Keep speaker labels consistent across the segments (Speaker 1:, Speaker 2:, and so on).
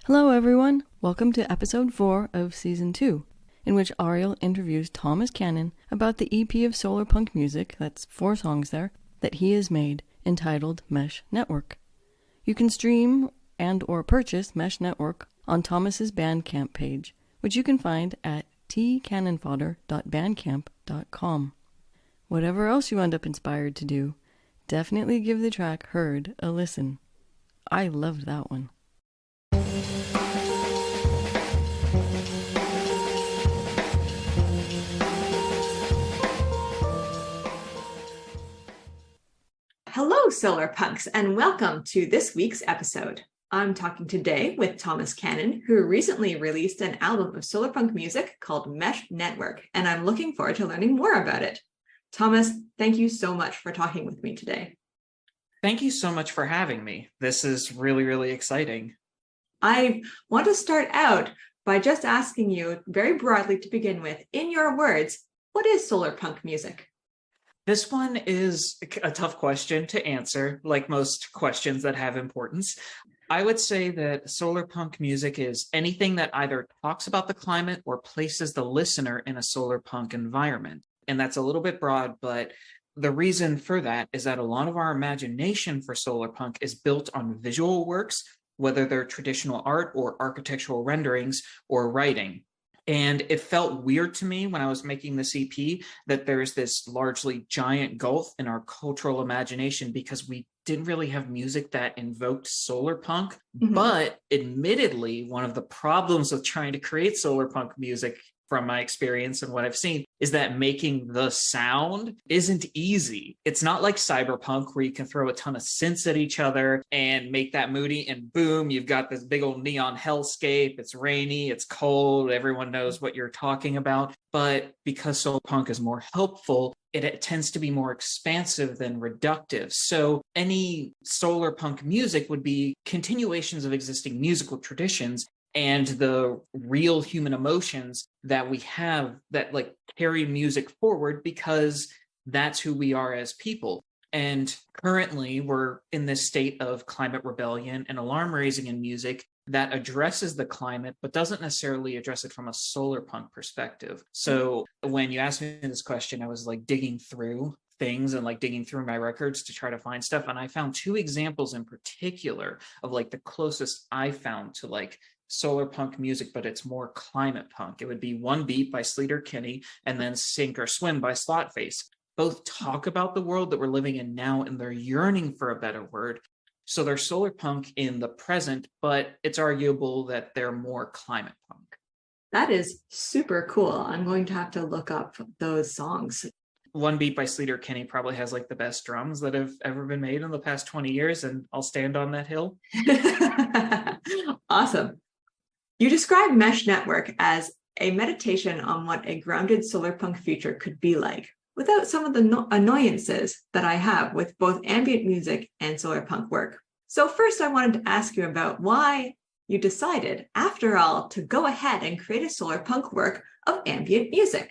Speaker 1: Hello everyone, welcome to episode 4 of season 2, in which Ariel interviews Thomas Cannon about the EP of Solarpunk music, that's 4 songs there, that he has made, entitled Mesh Network. You can stream and or purchase Mesh Network on Thomas's Bandcamp page, which you can find at tcannonfodder.bandcamp.com. Whatever else you end up inspired to do, definitely give the track Heard a listen. I loved that one.
Speaker 2: Hello, Solarpunks, and welcome to this week's episode. I'm talking today with Thomas Cannon, who recently released an album of Solarpunk music called Mesh Network, and I'm looking forward to learning more about it. Thomas, thank you so much for talking with me today.
Speaker 3: Thank you so much for having me. This is really exciting.
Speaker 2: I want to start out by just asking you very broadly to begin with, in your words, what is Solarpunk music?
Speaker 3: This one is a tough question to answer, like most questions that have importance. I would say that solarpunk music is anything that either talks about the climate or places the listener in a solarpunk environment. And that's a little bit broad, but the reason for that is that a lot of our imagination for solarpunk is built on visual works, whether they're traditional art or architectural renderings or writing. And it felt weird to me when I was making this EP that there's this largely giant gulf in our cultural imagination because we didn't really have music that invoked solarpunk. Mm-hmm. But admittedly, one of the problems with trying to create solarpunk music from my experience and what I've seen is that making the sound isn't easy. It's not like cyberpunk where you can throw a ton of synths at each other and make that moody and boom, you've got this big old neon hellscape. It's rainy, it's cold, everyone knows what you're talking about. But because solarpunk is more helpful, it tends to be more expansive than reductive. So any solarpunk music would be continuations of existing musical traditions and the real human emotions that we have that like carry music forward because that's who we are as people. And currently we're in this state of climate rebellion and alarm raising in music that addresses the climate, but doesn't necessarily address it from a solarpunk perspective. So when you asked me this question, I was like digging through things and like digging through my records to try to find stuff. And I found 2 examples in particular of like the closest I found to like solarpunk music, but it's more climate punk. It would be One Beat by Sleater Kinney and then Sink or Swim by Slotface. Both talk about the world that we're living in now and they're yearning for a better word. So they're solarpunk in the present, but it's arguable that they're more climate punk.
Speaker 2: That is super cool. I'm going to have to look up those songs.
Speaker 3: One Beat by Sleater Kinney probably has like the best drums that have ever been made in the past 20 years, and I'll stand on that hill.
Speaker 2: Awesome. You describe Mesh Network as a meditation on what a grounded solarpunk future could be like, without some of the annoyances that I have with both ambient music and solarpunk work. So first I wanted to ask you about why you decided, after all, to go ahead and create a solarpunk work of ambient music.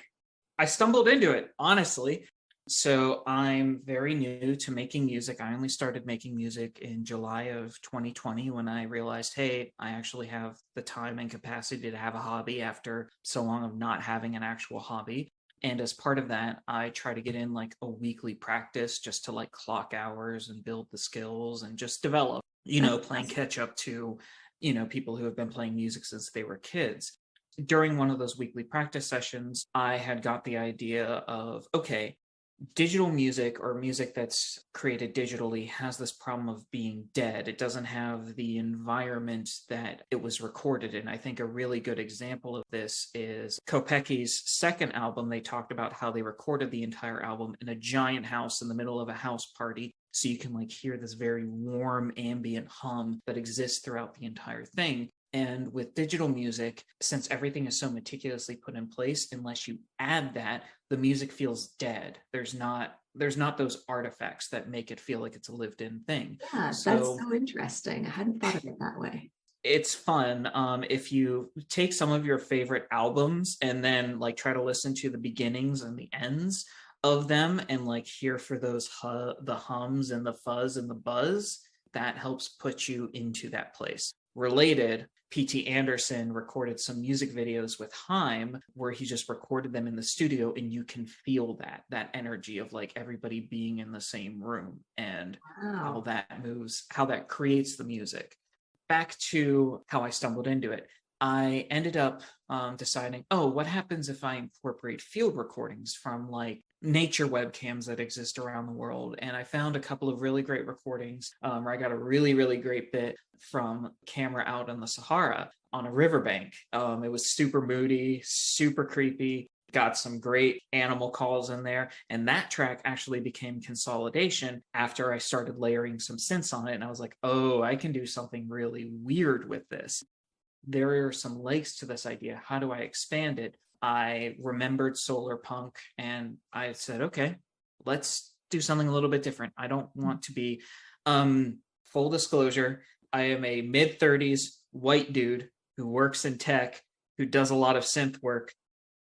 Speaker 3: I stumbled into it, honestly. So I'm very new to making music. I only started making music in July of 2020 when I realized, hey, I actually have the time and capacity to have a hobby after so long of not having an actual hobby. And as part of that, I try to get in like a weekly practice just to like clock hours and build the skills and just develop, playing catch up to, people who have been playing music since they were kids. During one of those weekly practice sessions, I had got the idea of, okay, digital music or music that's created digitally has this problem of being dead. It doesn't have the environment that it was recorded in. I think a really good example of this is Kopecky's second album. They talked about how they recorded the entire album in a giant house in the middle of a house party. So you can like hear this very warm ambient hum that exists throughout the entire thing. And with digital music, since everything is so meticulously put in place, unless you add that, the music feels dead. There's not those artifacts that make it feel like it's a lived-in thing.
Speaker 2: Yeah, that's so interesting. I hadn't thought of it that way.
Speaker 3: It's fun. If you take some of your favorite albums and then like try to listen to the beginnings and the ends of them and like hear for those the hums and the fuzz and the buzz, that helps put you into that place. related, P.T. Anderson recorded some music videos with Haim where he just recorded them in the studio, and you can feel that energy of like everybody being in the same room and how that moves, how that creates the music. Back to how I stumbled into it. I ended up deciding, what happens if I incorporate field recordings from like nature webcams that exist around the world? And I found a couple of really great recordings where I got a really, really great bit from camera out in the Sahara on a riverbank. It was super moody, super creepy, got some great animal calls in there. And that track actually became Consolidation after I started layering some synths on it. And I was like, oh, I can do something really weird with this. There are some legs to this idea. How do I expand it? I remembered Solarpunk and I said, okay, let's do something a little bit different. I don't want to be, full disclosure, I am a mid-30s white dude who works in tech, who does a lot of synth work.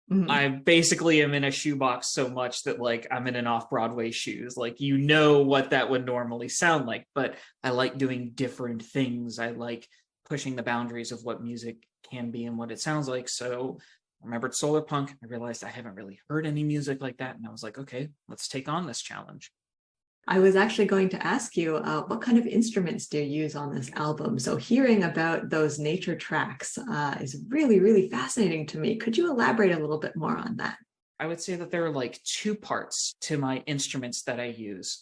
Speaker 3: Mm-hmm. I basically am in a shoebox so much that like I'm in an off-Broadway shoes. Like, you know what that would normally sound like, but I like doing different things. I like pushing the boundaries of what music can be and what it sounds like. So I remembered Solarpunk. I realized I haven't really heard any music like that. And I was like, okay, let's take on this challenge.
Speaker 2: I was actually going to ask you, what kind of instruments do you use on this album? So hearing about those nature tracks is really, really fascinating to me. Could you elaborate a little bit more on that?
Speaker 3: I would say that there are like two parts to my instruments that I use.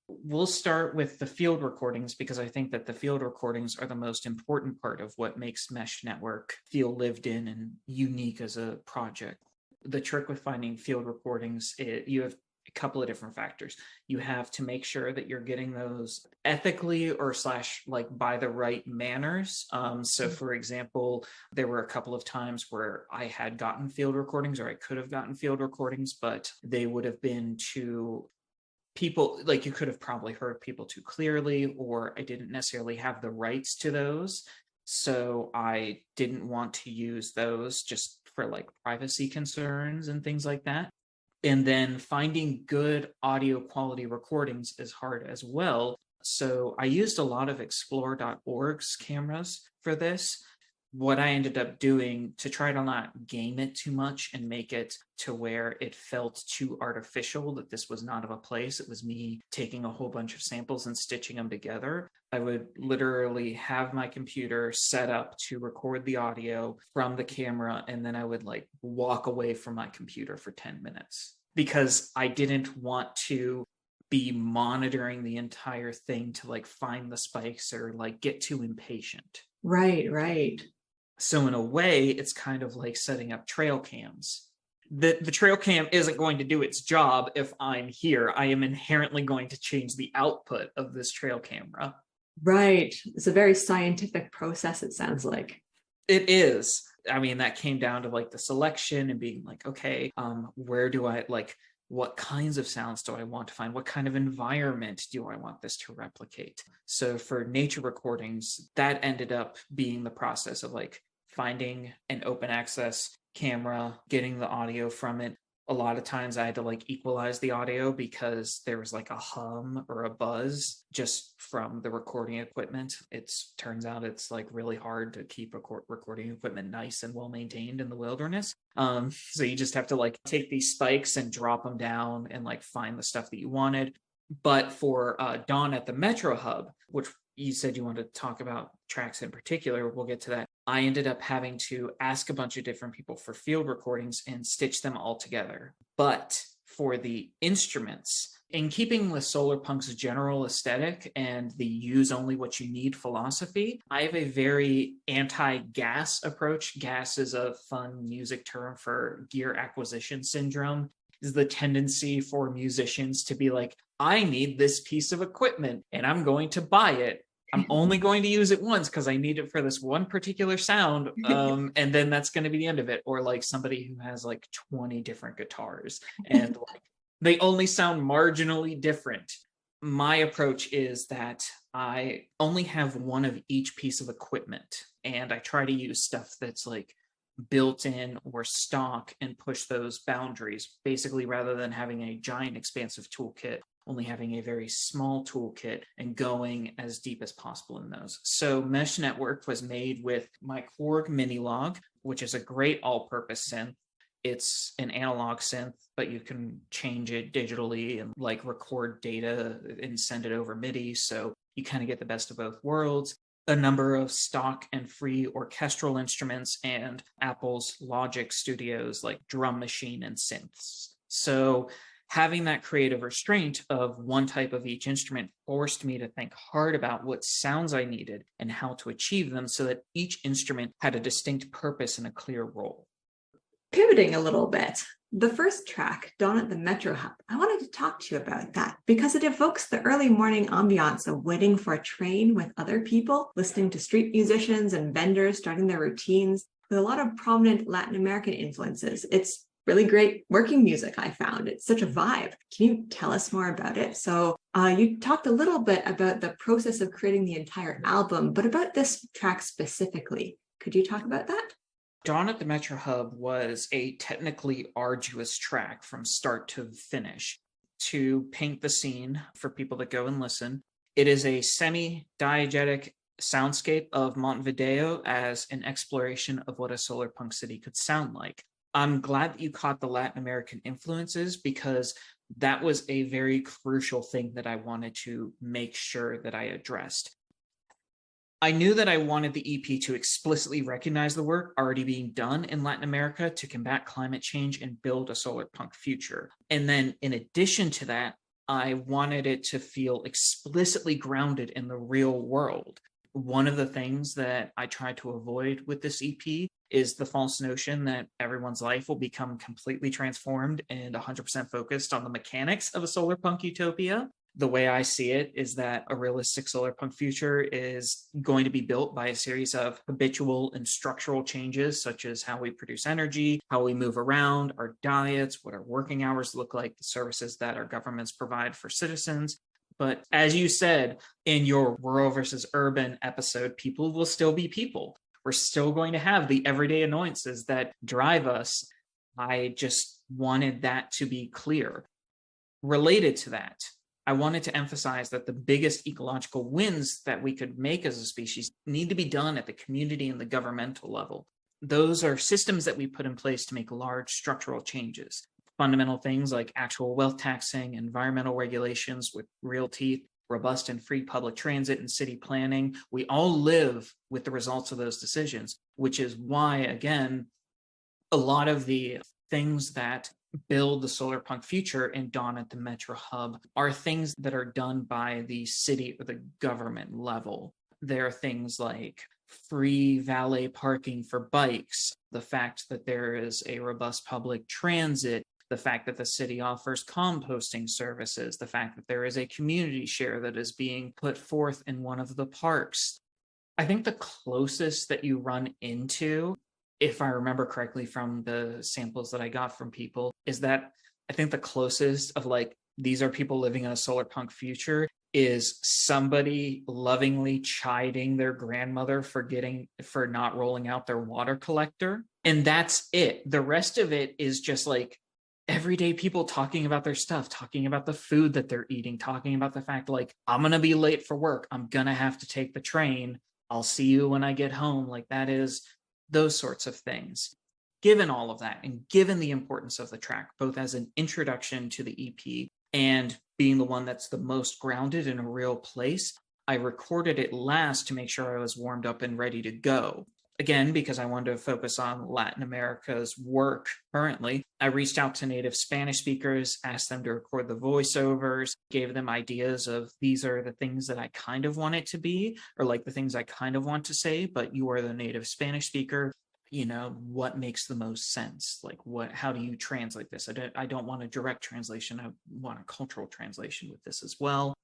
Speaker 3: We'll start with the field recordings because I think that the field recordings are the most important part of what makes Mesh Network feel lived in and unique as a project. The trick with finding field recordings, you have a couple of different factors. You have to make sure that you're getting those ethically or / like by the right manners. So for example, there were a couple of times where I had gotten field recordings, or I could have gotten field recordings, but they would have been too people, like you could have probably heard people too clearly, or I didn't necessarily have the rights to those. So I didn't want to use those just for like privacy concerns and things like that. And then finding good audio quality recordings is hard as well. So I used a lot of explore.org's cameras for this. What I ended up doing to try to not game it too much and make it to where it felt too artificial, that this was not of a place, it was me taking a whole bunch of samples and stitching them together. I would literally have my computer set up to record the audio from the camera, and then I would like walk away from my computer for 10 minutes because I didn't want to be monitoring the entire thing to like find the spikes or like get too impatient.
Speaker 2: Right.
Speaker 3: So in a way, it's kind of like setting up trail cams. The trail cam isn't going to do its job if I'm here. I am inherently going to change the output of this trail camera.
Speaker 2: Right. It's a very scientific process, it sounds like.
Speaker 3: It is. I mean, that came down to like the selection and being like, okay, where do I like, what kinds of sounds do I want to find? What kind of environment do I want this to replicate? So for nature recordings, that ended up being the process of like finding an open access camera, getting the audio from it. A lot of times I had to like equalize the audio because there was like a hum or a buzz just from the recording equipment. Turns out it's like really hard to keep recording equipment nice and well maintained in the wilderness. So you just have to like take these spikes and drop them down and like find the stuff that you wanted. But for Dawn at the Metro Hub, which you said you wanted to talk about tracks in particular, we'll get to that. I ended up having to ask a bunch of different people for field recordings and stitch them all together. But for the instruments, in keeping with Solarpunk's general aesthetic and the use only what you need philosophy, I have a very anti-gas approach. Gas is a fun music term for gear acquisition syndrome. Is the tendency for musicians to be like, I need this piece of equipment and I'm going to buy it. I'm only going to use it once because I need it for this one particular sound. And then that's going to be the end of it. Or like somebody who has like 20 different guitars and like, they only sound marginally different. My approach is that I only have one of each piece of equipment, and I try to use stuff that's like built in or stock and push those boundaries, basically, rather than having a giant expansive toolkit only having a very small toolkit and going as deep as possible in those. So Mesh Network was made with my Korg Minilog, which is a great all-purpose synth. It's an analog synth, but you can change it digitally and like record data and send it over MIDI. So you kind of get the best of both worlds. A number of stock and free orchestral instruments and Apple's Logic Studios like drum machine and synths. So having that creative restraint of one type of each instrument forced me to think hard about what sounds I needed and how to achieve them so that each instrument had a distinct purpose and a clear role.
Speaker 2: Pivoting a little bit, the first track, Dawn at the Metro Hub, I wanted to talk to you about that because it evokes the early morning ambiance of waiting for a train with other people, listening to street musicians and vendors starting their routines with a lot of prominent Latin American influences. It's really great working music, I found. It's such a vibe. Can you tell us more about it? So you talked a little bit about the process of creating the entire album, but about this track specifically, could you talk about that?
Speaker 3: Dawn at the Metro Hub was a technically arduous track from start to finish. To paint the scene for people that go and listen, it is a semi-diegetic soundscape of Montevideo as an exploration of what a solarpunk city could sound like. I'm glad that you caught the Latin American influences because that was a very crucial thing that I wanted to make sure that I addressed. I knew that I wanted the EP to explicitly recognize the work already being done in Latin America to combat climate change and build a solarpunk future. And then in addition to that, I wanted it to feel explicitly grounded in the real world. One of the things that I try to avoid with this EP is the false notion that everyone's life will become completely transformed and 100% focused on the mechanics of a solarpunk utopia. The way I see it is that a realistic solarpunk future is going to be built by a series of habitual and structural changes, such as how we produce energy, how we move around, our diets, what our working hours look like, the services that our governments provide for citizens. But as you said in your rural versus urban episode, people will still be people. We're still going to have the everyday annoyances that drive us. I just wanted that to be clear. Related to that, I wanted to emphasize that the biggest ecological wins that we could make as a species need to be done at the community and the governmental level. Those are systems that we put in place to make large structural changes. Fundamental things like actual wealth taxing, environmental regulations with real teeth, robust and free public transit and city planning. We all live with the results of those decisions, which is why, again, a lot of the things that build the solarpunk future in Dawn at the Metro Hub are things that are done by the city or the government level. There are things like free valet parking for bikes, the fact that there is a robust public transit, the fact that the city offers composting services, the fact that there is a community share that is being put forth in one of the parks. I think the closest that you run into, if I remember correctly from the samples that I got from people, is that I think the closest of like, these are people living in a solarpunk future is somebody lovingly chiding their grandmother for not rolling out their water collector. And that's it. The rest of it is just like everyday people talking about their stuff, talking about the food that they're eating, talking about the fact like, I'm going to be late for work. I'm going to have to take the train. I'll see you when I get home. Like that is those sorts of things. Given all of that and given the importance of the track, both as an introduction to the EP and being the one that's the most grounded in a real place, I recorded it last to make sure I was warmed up and ready to go. Again, because I wanted to focus on Latin America's work currently, I reached out to native Spanish speakers, asked them to record the voiceovers, gave them ideas of these are the things that I kind of want it to be, or like the things I kind of want to say, but you are the native Spanish speaker. You know, what makes the most sense? Like how do you translate this? I don't want a direct translation. I want a cultural translation with this as well.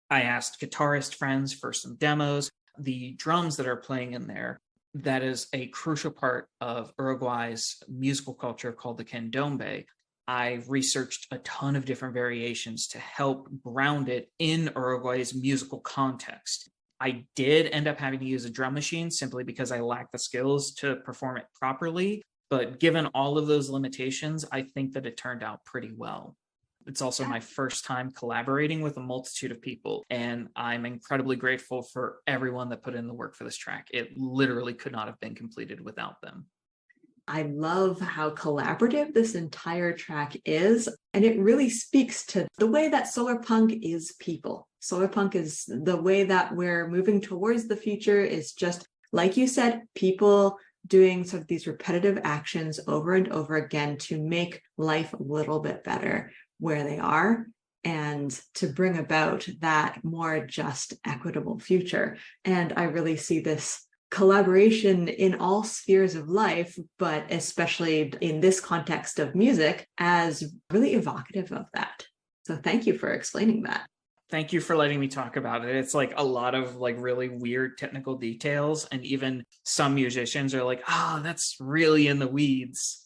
Speaker 3: I asked guitarist friends for some demos. The drums that are playing in there, that is a crucial part of Uruguay's musical culture called the candombe. I researched a ton of different variations to help ground it in Uruguay's musical context. I did end up having to use a drum machine simply because I lacked the skills to perform it properly. But given all of those limitations, I think that it turned out pretty well. It's also my first time collaborating with a multitude of people, and I'm incredibly grateful for everyone that put in the work for this track. It literally could not have been completed without them.
Speaker 2: I love how collaborative this entire track is, and it really speaks to the way that Solarpunk is people. Solarpunk is the way that we're moving towards the future is just, like you said, people doing sort of these repetitive actions over and over again to make life a little bit better where they are and to bring about that more just, equitable future. And I really see this collaboration in all spheres of life, but especially in this context of music, as really evocative of that. So thank you for explaining that.
Speaker 3: Thank you for letting me talk about it. It's like a lot of like really weird technical details, and even some musicians are like, "Oh, that's really in the weeds."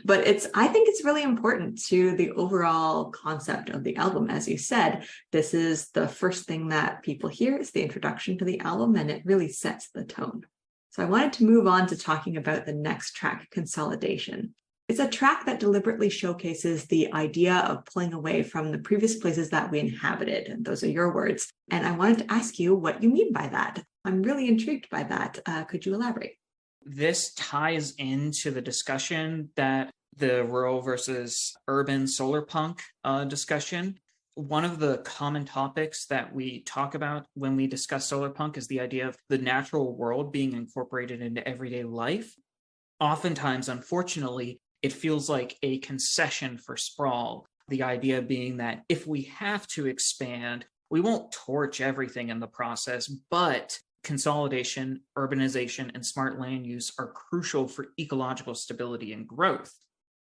Speaker 2: But I think it's really important to the overall concept of the album. As you said, this is the first thing that people hear. It's the introduction to the album, and it really sets the tone. So I wanted to move on to talking about the next track, Consolidation. It's a track that deliberately showcases the idea of pulling away from the previous places that we inhabited. And those are your words. And I wanted to ask you what you mean by that. I'm really intrigued by that. Could you elaborate?
Speaker 3: This ties into the discussion that the rural versus urban solar punk discussion. One of the common topics that we talk about when we discuss solar punk is the idea of the natural world being incorporated into everyday life. Oftentimes, unfortunately, it feels like a concession for sprawl. The idea being that if we have to expand, we won't torch everything in the process, but consolidation, urbanization, and smart land use are crucial for ecological stability and growth.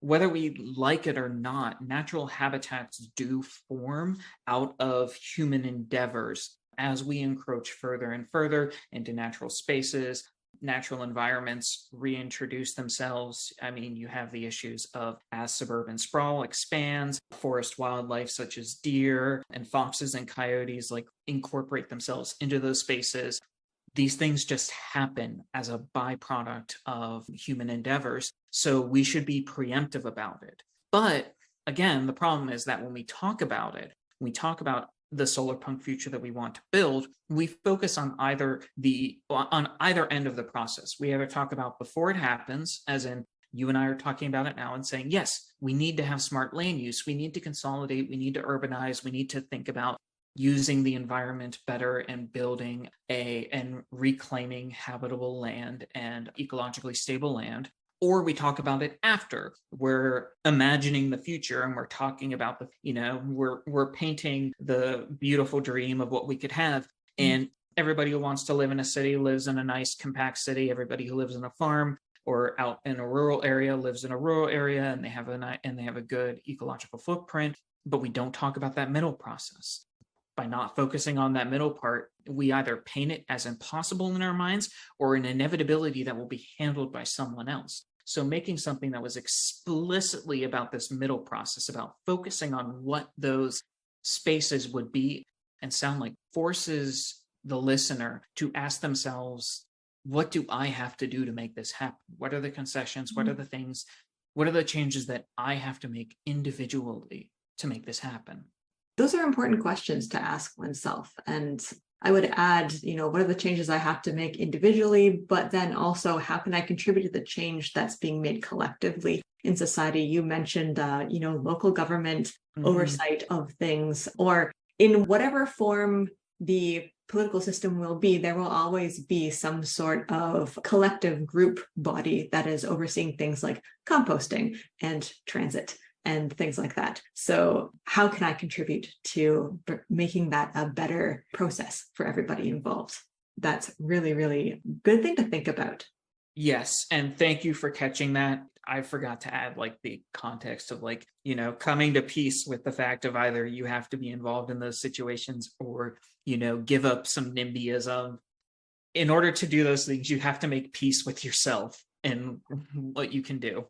Speaker 3: Whether we like it or not, natural habitats do form out of human endeavors as we encroach further and further into natural spaces. Natural environments reintroduce themselves. I mean, you have the issues of as suburban sprawl expands, forest wildlife such as deer and foxes and coyotes like incorporate themselves into those spaces. These things just happen as a byproduct of human endeavors. So we should be preemptive about it. But again, the problem is that when we talk about it, we talk about the solar punk future that we want to build, we focus on either end of the process. We either talk about before it happens, as in you and I are talking about it now and saying, yes, we need to have smart land use. We need to consolidate. We need to urbanize. We need to think about using the environment better and building and reclaiming habitable land and ecologically stable land. Or we talk about it after. We're imagining the future and we're talking about we're painting the beautiful dream of what we could have. And everybody who wants to live in a city lives in a nice compact city. Everybody who lives in a farm or out in a rural area lives in a rural area, and they have a good ecological footprint. But we don't talk about that middle process. By not focusing on that middle part, we either paint it as impossible in our minds or an inevitability that will be handled by someone else. So making something that was explicitly about this middle process, about focusing on what those spaces would be and sound like, forces the listener to ask themselves, what do I have to do to make this happen? What are the concessions? What are the things? What are the changes that I have to make individually to make this happen?
Speaker 2: Those are important questions to ask oneself. And I would add, what are the changes I have to make individually, but then also how can I contribute to the change that's being made collectively in society? You mentioned, local government oversight of things, or in whatever form the political system will be, there will always be some sort of collective group body that is overseeing things like composting and transit and things like that. So how can I contribute to making that a better process for everybody involved? That's really, really good thing to think about.
Speaker 3: Yes. And thank you for catching that. I forgot to add the context of coming to peace with the fact of either you have to be involved in those situations or, give up some NIMBYism. In order to do those things, you have to make peace with yourself and what you can do.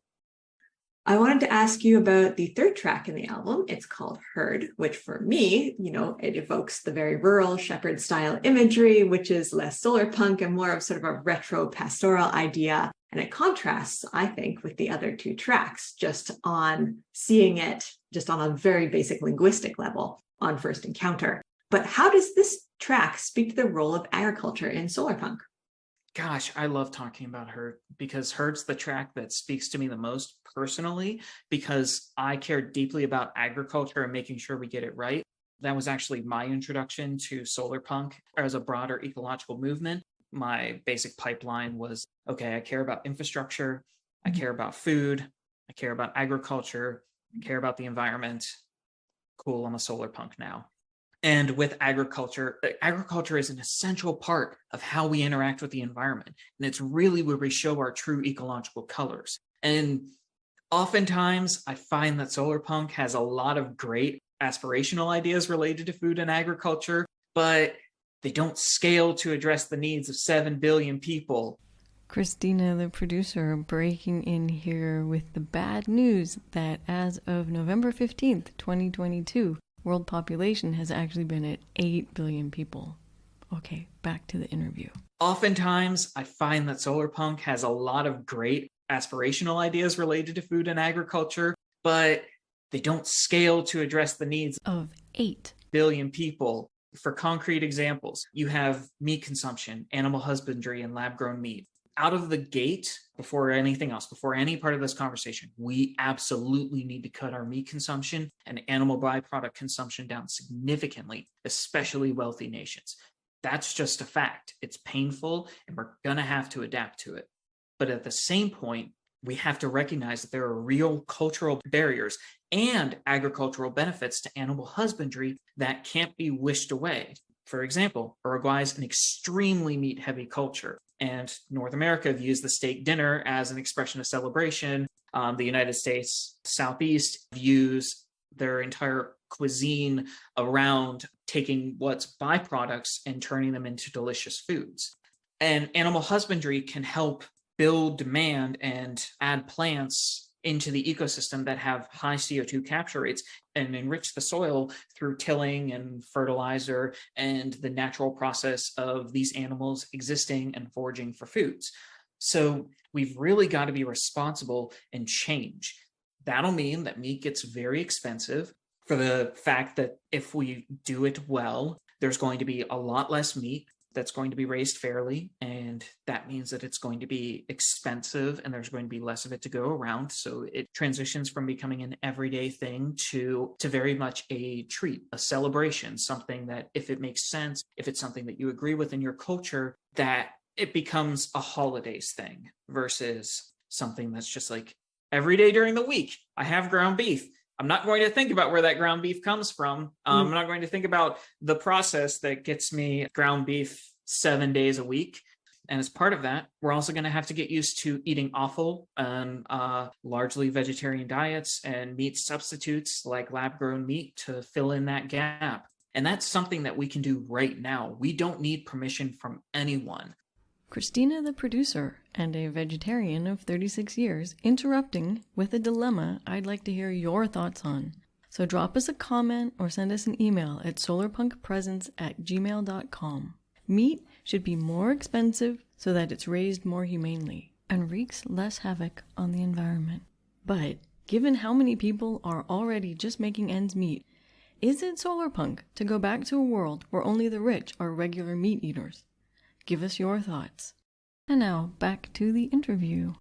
Speaker 2: I wanted to ask you about the third track in the album. It's called Herd, which for me, it evokes the very rural shepherd style imagery, which is less solar punk and more of sort of a retro pastoral idea. And it contrasts, I think, with the other two tracks, just on seeing it just on a very basic linguistic level on first encounter. But how does this track speak to the role of agriculture in Solarpunk?
Speaker 3: Gosh, I love talking about Herd because Herd's the track that speaks to me the most personally because I care deeply about agriculture and making sure we get it right. That was actually my introduction to Solarpunk as a broader ecological movement. My basic pipeline was, okay, I care about infrastructure, I care about food, I care about agriculture, I care about the environment. Cool, I'm a Solarpunk now. And with agriculture, agriculture is an essential part of how we interact with the environment. And it's really where we show our true ecological colors. And oftentimes, I find that Solarpunk has a lot of great aspirational ideas related to food and agriculture, but they don't scale to address the needs of 7 billion people.
Speaker 1: Christina, the producer, breaking in here with the bad news that as of November 15th, 2022, world population has actually been at 8 billion people. Okay, back to the interview.
Speaker 3: Oftentimes, I find that Solarpunk has a lot of great aspirational ideas related to food and agriculture, but they don't scale to address the needs
Speaker 1: of 8
Speaker 3: billion people. For concrete examples, you have meat consumption, animal husbandry, and lab-grown meat. Out of the gate, before anything else, before any part of this conversation, we absolutely need to cut our meat consumption and animal byproduct consumption down significantly, especially wealthy nations. That's just a fact. It's painful, and we're going to have to adapt to it. But at the same point, we have to recognize that there are real cultural barriers and agricultural benefits to animal husbandry that can't be wished away. For example, Uruguay is an extremely meat-heavy culture, and North America views the steak dinner as an expression of celebration. The United States Southeast views their entire cuisine around taking what's byproducts and turning them into delicious foods. And animal husbandry can help build demand and add plants into the ecosystem that have high CO2 capture rates and enrich the soil through tilling and fertilizer and the natural process of these animals existing and foraging for foods. So we've really got to be responsible and change. That'll mean that meat gets very expensive for the fact that if we do it well, there's going to be a lot less meat that's going to be raised fairly, and that means that it's going to be expensive and there's going to be less of it to go around. So it transitions from becoming an everyday thing to very much a treat, a celebration, something that if it makes sense, if it's something that you agree with in your culture, that it becomes a holidays thing versus something that's just like every day during the week, I have ground beef. I'm not going to think about where that ground beef comes from. I'm not going to think about the process that gets me ground beef 7 days a week. And as part of that, we're also going to have to get used to eating offal and largely vegetarian diets and meat substitutes like lab-grown meat to fill in that gap. And that's something that we can do right now. We don't need permission from anyone.
Speaker 1: Christina, the producer, and a vegetarian of 36 years, interrupting with a dilemma I'd like to hear your thoughts on. So drop us a comment or send us an email at solarpunkpresence@gmail.com. Meat should be more expensive so that it's raised more humanely and wreaks less havoc on the environment. But given how many people are already just making ends meet, is it Solarpunk to go back to a world where only the rich are regular meat eaters? Give us your thoughts. And now, back to the interview.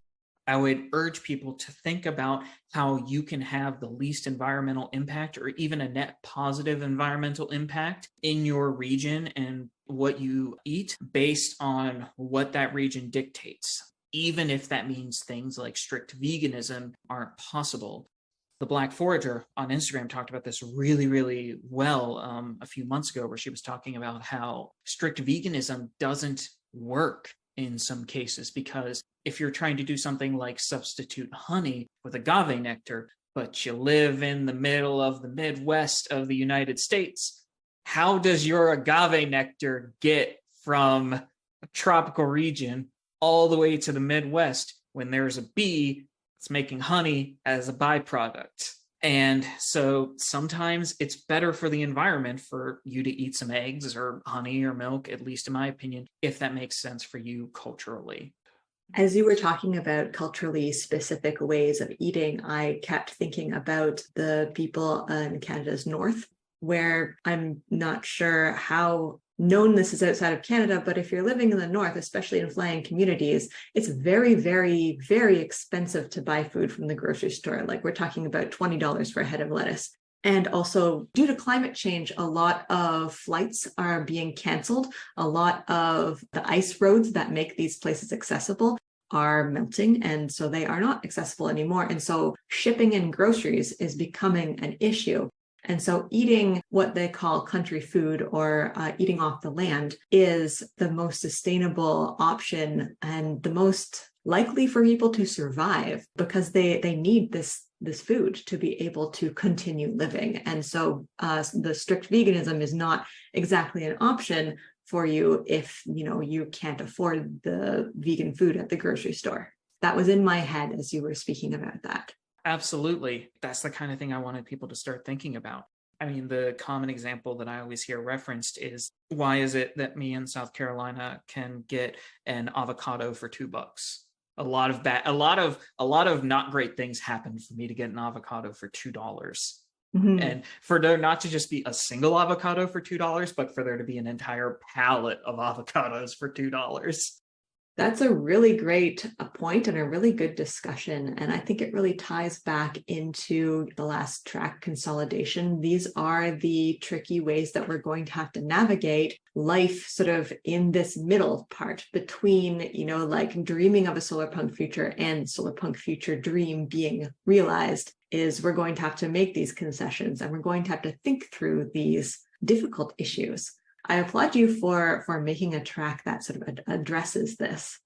Speaker 3: I would urge people to think about how you can have the least environmental impact or even a net positive environmental impact in your region and what you eat based on what that region dictates, even if that means things like strict veganism aren't possible. The Black Forager on Instagram talked about this really, really well a few months ago, where she was talking about how strict veganism doesn't work in some cases, because if you're trying to do something like substitute honey with agave nectar, but you live in the middle of the Midwest of the United States, how does your agave nectar get from a tropical region all the way to the Midwest when there's a bee it's making honey as a byproduct? And so sometimes it's better for the environment for you to eat some eggs or honey or milk, at least in my opinion, if that makes sense for you culturally.
Speaker 2: As you were talking about culturally specific ways of eating, I kept thinking about the people in Canada's north, where I'm not sure how known this is outside of Canada, but if you're living in the north, especially in flying communities, it's very, very, very expensive to buy food from the grocery store. Like we're talking about $20 for a head of lettuce. And also, due to climate change, a lot of flights are being canceled. A lot of the ice roads that make these places accessible are melting, and so they are not accessible anymore. And so shipping in groceries is becoming an issue. And so eating what they call country food or eating off the land is the most sustainable option and the most likely for people to survive, because they need this food to be able to continue living. And so the strict veganism is not exactly an option for you if you can't afford the vegan food at the grocery store. That was in my head as you were speaking about that.
Speaker 3: Absolutely. That's the kind of thing I wanted people to start thinking about. I mean, the common example that I always hear referenced is, why is it that me in South Carolina can get an avocado for $2? A lot of not great things happen for me to get an avocado for $2. Mm-hmm. And for there not to just be a single avocado for $2, but for there to be an entire pallet of avocados for $2.
Speaker 2: That's a really great point and a really good discussion. And I think it really ties back into the last track, consolidation. These are the tricky ways that we're going to have to navigate life sort of in this middle part between, like dreaming of a Solarpunk future and Solarpunk future dream being realized. Is we're going to have to make these concessions, and we're going to have to think through these difficult issues. I applaud you for making a track that sort of addresses this.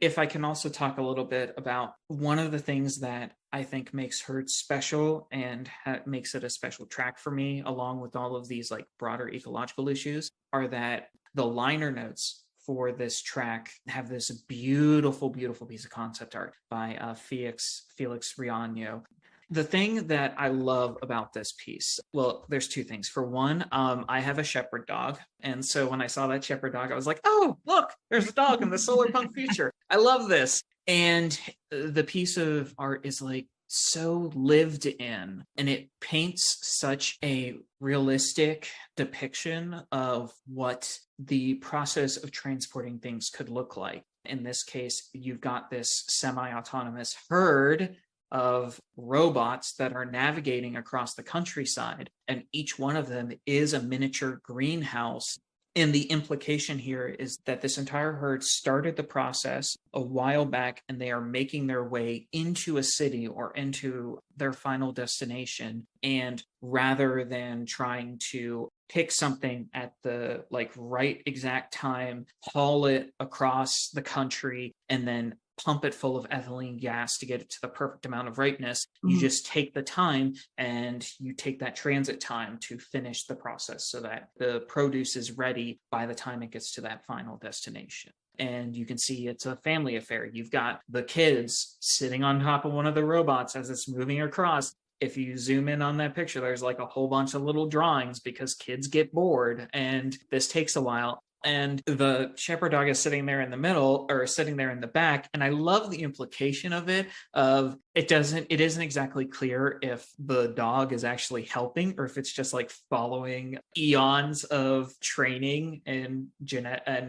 Speaker 3: If I can also talk a little bit about one of the things that I think makes Herd special and makes it a special track for me, along with all of these like broader ecological issues, are that the liner notes for this track have this beautiful, beautiful piece of concept art by Felix Riaño. The thing that I love about this piece, well, there's two things. For one, I have a shepherd dog. And so when I saw that shepherd dog, I was like, oh, look, there's a dog in the Solarpunk future. I love this. And the piece of art is like so lived in, and it paints such a realistic depiction of what the process of transporting things could look like. In this case, you've got this semi-autonomous herd of robots that are navigating across the countryside, and each one of them is a miniature greenhouse. And the implication here is that this entire herd started the process a while back, and they are making their way into a city or into their final destination. And rather than trying to pick something at the right exact time, haul it across the country, and then pump it full of ethylene gas to get it to the perfect amount of ripeness. You just take the time, and you take that transit time to finish the process so that the produce is ready by the time it gets to that final destination. And you can see it's a family affair. You've got the kids sitting on top of one of the robots as it's moving across. If you zoom in on that picture, there's like a whole bunch of little drawings because kids get bored, and this takes a while. And the shepherd dog is sitting there in the middle, or sitting there in the back. And I love the implication of it, of it isn't exactly clear if the dog is actually helping, or if it's just like following eons of training and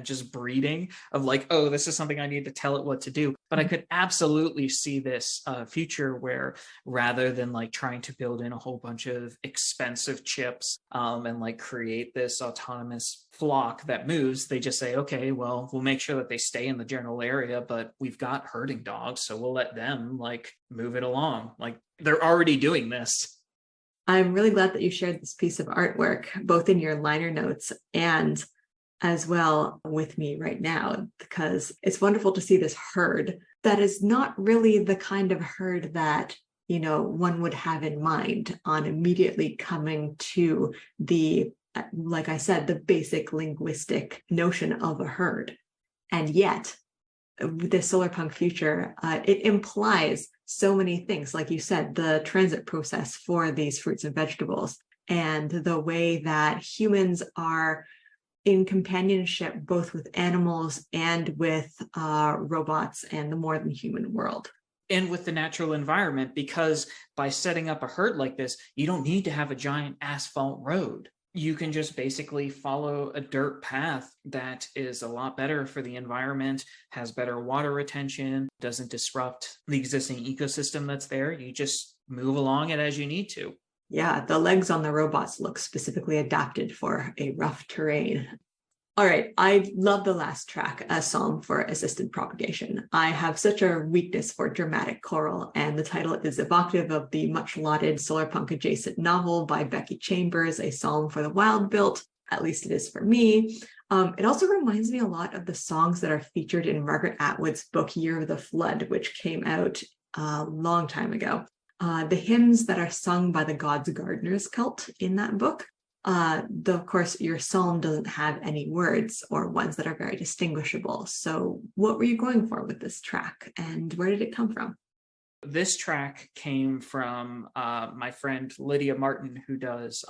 Speaker 3: just breeding of like, oh, this is something I need to tell it what to do. But I could absolutely see this future where, rather than like trying to build in a whole bunch of expensive chips and like create this autonomous flock that moves, they just say, okay, well, we'll make sure that they stay in the general area, but we've got herding dogs, so we'll let them like move it along. Like, they're already doing this.
Speaker 2: I'm really glad that you shared this piece of artwork, both in your liner notes and as well with me right now, because it's wonderful to see this herd that is not really the kind of herd that one would have in mind on immediately coming to the, like I said, the basic linguistic notion of a herd. And yet, the Solarpunk future, it implies so many things. Like you said, the transit process for these fruits and vegetables, and the way that humans are in companionship both with animals and with robots and the more than human world.
Speaker 3: And with the natural environment, because by setting up a herd like this, you don't need to have a giant asphalt road. You can just basically follow a dirt path that is a lot better for the environment, has better water retention, doesn't disrupt the existing ecosystem that's there. You just move along it as you need to.
Speaker 2: Yeah, the legs on the robots look specifically adapted for a rough terrain. All right, I love the last track, A Psalm for Assisted Propagation. I have such a weakness for dramatic choral, and the title is evocative of the much-lauded Solarpunk adjacent novel by Becky Chambers, A Psalm for the Wild-Built. At least it is for me. It also reminds me a lot of the songs that are featured in Margaret Atwood's book Year of the Flood, which came out a long time ago. The hymns that are sung by the God's Gardeners cult in that book. Though, of course, your psalm doesn't have any words or ones that are very distinguishable. So what were you going for with this track, and where did it come from?
Speaker 3: This track came from my friend Lydia Martin, who does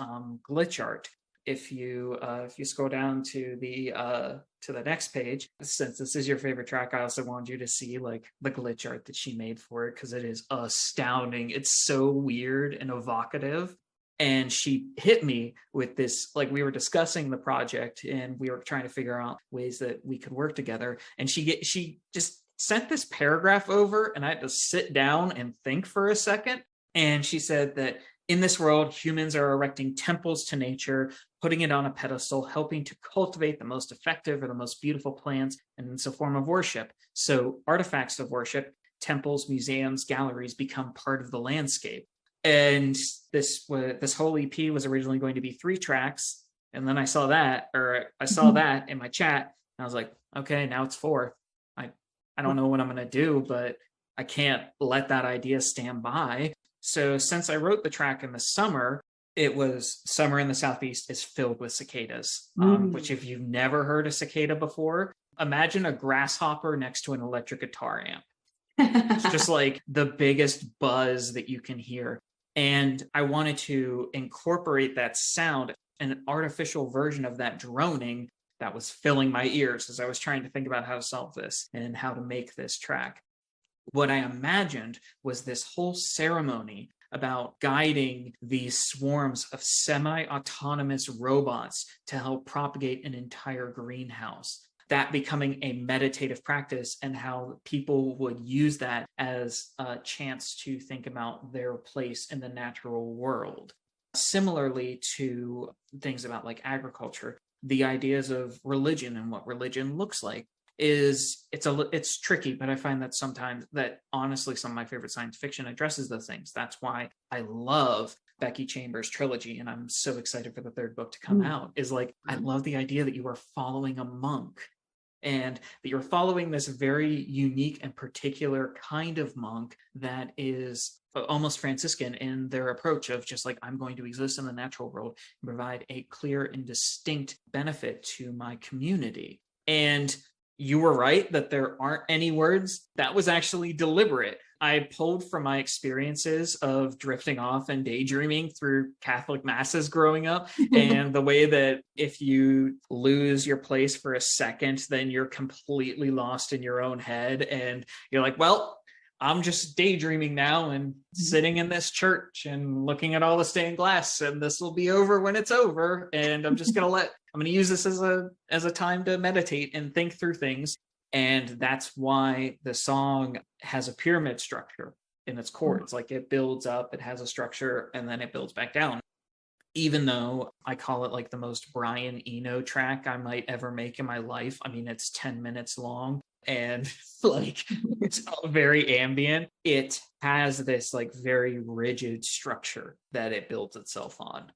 Speaker 3: glitch art. If you scroll down to the next page, since this is your favorite track, I also want you to see like the glitch art that she made for it, because it is astounding. It's so weird and evocative. And she hit me with this, like we were discussing the project and we were trying to figure out ways that we could work together. And she just sent this paragraph over, and I had to sit down and think for a second. And she said that in this world, humans are erecting temples to nature, putting it on a pedestal, helping to cultivate the most effective or the most beautiful plants, and it's a form of worship. So artifacts of worship, temples, museums, galleries become part of the landscape. And this whole EP was originally going to be 3 tracks. And then I saw that in my chat, and I was like, okay, now it's 4. I don't know what I'm going to do, but I can't let that idea stand by. So since I wrote the track in the summer, it was summer in the Southeast is filled with cicadas, which if you've never heard a cicada before, imagine a grasshopper next to an electric guitar amp. It's just like the biggest buzz that you can hear. And I wanted to incorporate that sound, an artificial version of that droning that was filling my ears as I was trying to think about how to solve this and how to make this track. What I imagined was this whole ceremony about guiding these swarms of semi-autonomous robots to help propagate an entire greenhouse. That becoming a meditative practice, and how people would use that as a chance to think about their place in the natural world. Similarly to things about like agriculture, the ideas of religion and what religion looks like it's tricky, but I find that sometimes that honestly some of my favorite science fiction addresses those things. That's why I love Becky Chambers' trilogy, and I'm so excited for the 3rd book to come out, is like I love the idea that you are following a monk, and that you're following this very unique and particular kind of monk that is almost Franciscan in their approach of just like, I'm going to exist in the natural world and provide a clear and distinct benefit to my community. And you were right that there aren't any words. That was actually deliberate. I pulled from my experiences of drifting off and daydreaming through Catholic masses growing up, and the way that if you lose your place for a second, then you're completely lost in your own head. And you're like, well, I'm just daydreaming now and sitting in this church and looking at all the stained glass, and this will be over when it's over. And I'm just going to use this as a time to meditate and think through things. And that's why the song has a pyramid structure in its chords. Like it builds up, it has a structure, and then it builds back down. Even though I call it like the most Brian Eno track I might ever make in my life. I mean, it's 10 minutes long and like it's very ambient. It has this like very rigid structure that it builds itself on.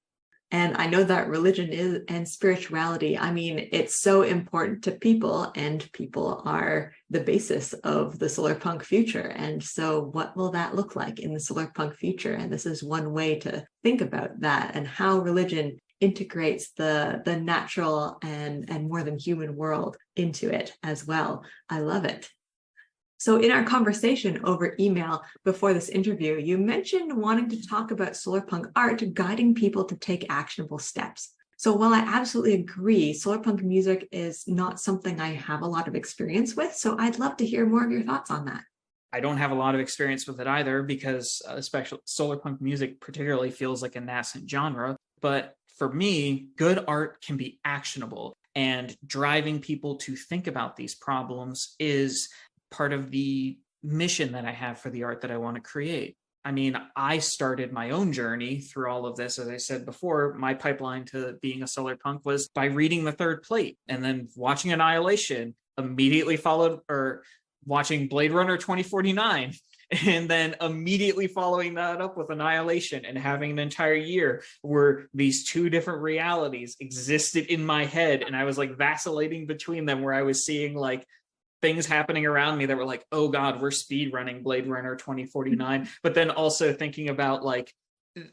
Speaker 2: And I know that religion is and spirituality, I mean, it's so important to people, and people are the basis of the Solarpunk future. And so what will that look like in the Solarpunk future? And this is one way to think about that, and how religion integrates the natural and more than human world into it as well. I love it. So in our conversation over email before this interview, you mentioned wanting to talk about Solarpunk art guiding people to take actionable steps. So while I absolutely agree, solarpunk music is not something I have a lot of experience with. So I'd love to hear more of your thoughts on that.
Speaker 3: I don't have a lot of experience with it either because especially solarpunk music particularly feels like a nascent genre. But for me, good art can be actionable, and driving people to think about these problems is part of the mission that I have for the art that I want to create. I mean, I started my own journey through all of this. As I said before, my pipeline to being a solarpunk was by reading The Third Plate and then watching Annihilation, immediately followed, or watching Blade Runner 2049, and then immediately following that up with Annihilation, and having an entire year where these two different realities existed in my head. And I was like vacillating between them, where I was seeing like things happening around me that were like, oh God, we're speed running Blade Runner 2049. But then also thinking about like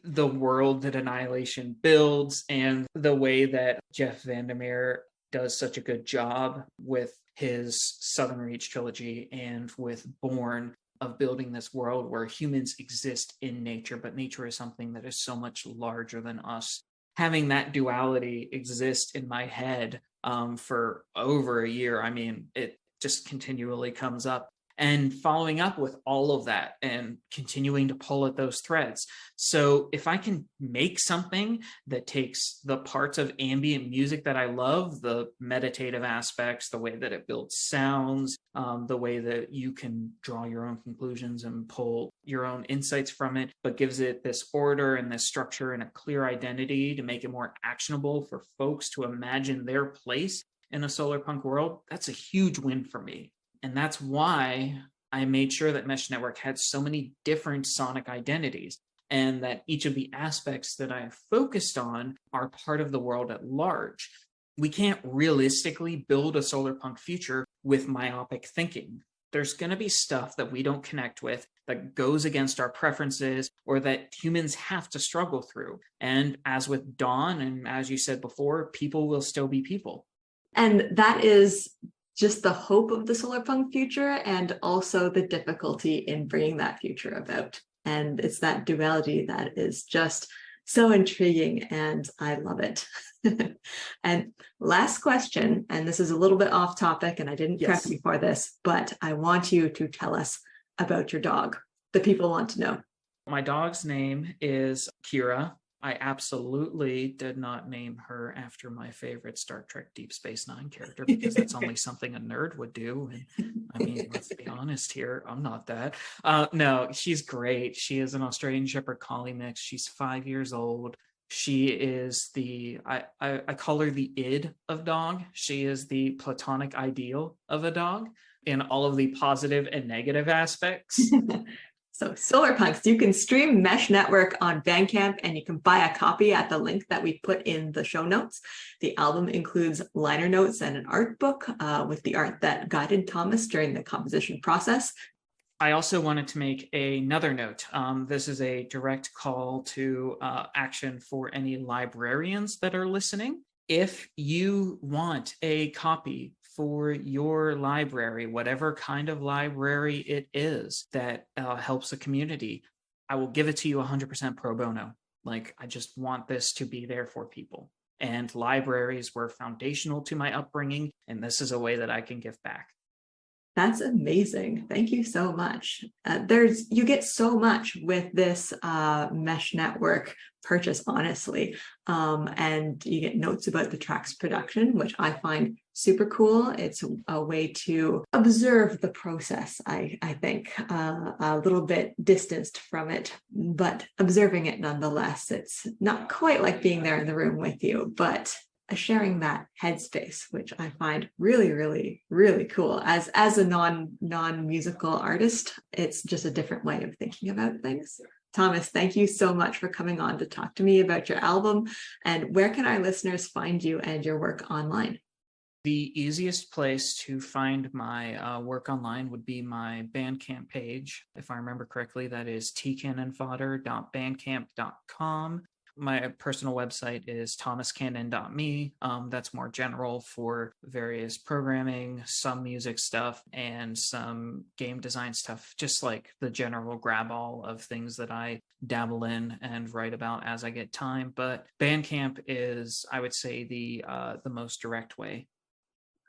Speaker 3: the world that Annihilation builds and the way that Jeff Vandermeer does such a good job with his Southern Reach trilogy and with Bourne, of building this world where humans exist in nature, but nature is something that is so much larger than us. Having that duality exist in my head for over a year, I mean, it just continually comes up. And following up with all of that and continuing to pull at those threads. So if I can make something that takes the parts of ambient music that I love, the meditative aspects, the way that it builds sounds, the way that you can draw your own conclusions and pull your own insights from it, but gives it this order and this structure and a clear identity to make it more actionable for folks to imagine their place in a solarpunk world, that's a huge win for me. And that's why I made sure that Mesh Network had so many different sonic identities, and that each of the aspects that I focused on are part of the world at large. We can't realistically build a solarpunk future with myopic thinking. There's going to be stuff that we don't connect with, that goes against our preferences, or that humans have to struggle through. And as with Dawn, and as you said before, people will still be people.
Speaker 2: And that is just the hope of the solarpunk future, and also the difficulty in bringing that future about. And it's that duality that is just so intriguing, and I love it. And last question, and this is a little bit off topic, and I didn't prep you for this, but I want you to tell us about your dog. The people want to know.
Speaker 3: My dog's name is Kira. I absolutely did not name her after my favorite Star Trek Deep Space Nine character, because that's only something a nerd would do. And I mean, let's be honest here, I'm not that. No, she's great. She is an Australian Shepherd Collie mix. She's 5 years old. She is I call her the id of dog. She is the platonic ideal of a dog in all of the positive and negative aspects.
Speaker 2: So Solarpunks, you can stream Mesh Network on Bandcamp, and you can buy a copy at the link that we put in the show notes. The album includes liner notes and an art book with the art that guided Thomas during the composition process.
Speaker 3: I also wanted to make another note. This is a direct call to action for any librarians that are listening. If you want a copy for your library, whatever kind of library it is that helps the community, I will give it to you 100% pro bono. Like, I just want this to be there for people. And libraries were foundational to my upbringing, and this is a way that I can give back.
Speaker 2: That's amazing. Thank you so much. You get so much with this Mesh Network purchase, honestly. And you get notes about the track's production, which I find super cool. It's a way to observe the process, I think, a little bit distanced from it, but observing it nonetheless. It's not quite like being there in the room with you, but sharing that headspace, which I find really, really, really cool. As a non-musical artist, it's just a different way of thinking about things. Thomas, thank you so much for coming on to talk to me about your album. And where can our listeners find you and your work online?
Speaker 3: The easiest place to find my work online would be my Bandcamp page. If I remember correctly, that is tcannonfodder.bandcamp.com. My personal website is thomascannon.me. That's more general for various programming, some music stuff, and some game design stuff, just like the general grab all of things that I dabble in and write about as I get time. But Bandcamp is, I would say, the most direct way.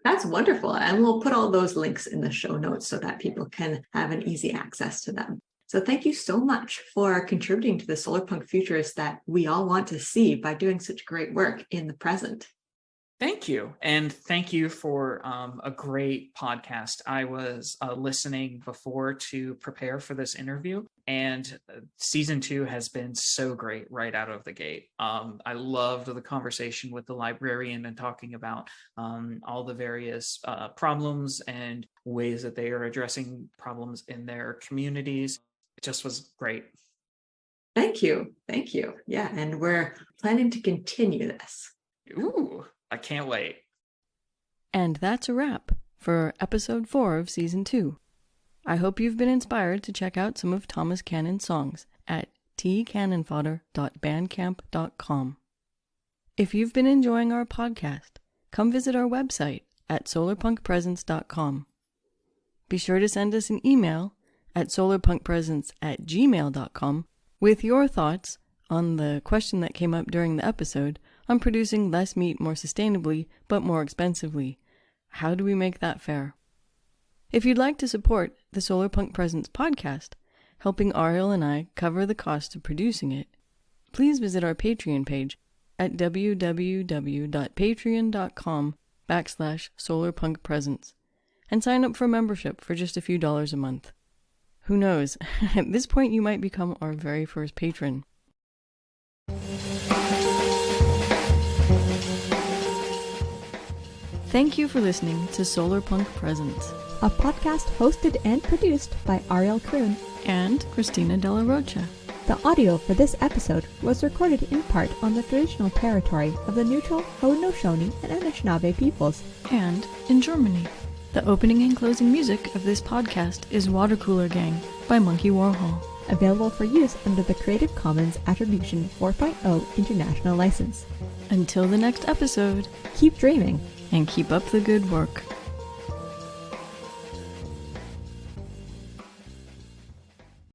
Speaker 2: That's wonderful. And we'll put all those links in the show notes so that people can have an easy access to them. So thank you so much for contributing to the Solarpunk futures that we all want to see by doing such great work in the present.
Speaker 3: Thank you. And thank you for a great podcast. I was listening before to prepare for this interview, and season 2 has been so great right out of the gate. I loved the conversation with the librarian and talking about all the various problems and ways that they are addressing problems in their communities. It just was great.
Speaker 2: Thank you. Thank you. Yeah, and we're planning to continue this.
Speaker 3: Ooh, I can't wait.
Speaker 1: And that's a wrap for episode 4 of season 2. I hope you've been inspired to check out some of Thomas Cannon's songs at tcannonfodder.bandcamp.com. If you've been enjoying our podcast, come visit our website at solarpunkpresence.com. Be sure to send us an email at solarpunkpresence@gmail.com with your thoughts on the question that came up during the episode on producing less meat more sustainably but more expensively. How do we make that fair? If you'd like to support the Solarpunk Presence podcast, helping Ariel and I cover the cost of producing it, please visit our Patreon page at www.patreon.com/solarpunkpresence and sign up for membership for just a few dollars a month. Who knows, at this point you might become our very first patron. Thank you for listening to Solarpunk Presents,
Speaker 4: a podcast hosted and produced by Ariel Kroon
Speaker 1: and Christina Della Rocha.
Speaker 4: The audio for this episode was recorded in part on the traditional territory of the neutral Haudenosaunee and Anishinaabe peoples,
Speaker 1: and in Germany. The opening and closing music of this podcast is Water Cooler Gang by Monkey Warhol.
Speaker 4: Available for use under the Creative Commons Attribution 4.0 International License.
Speaker 1: Until the next episode,
Speaker 4: keep dreaming
Speaker 1: and keep up the good work.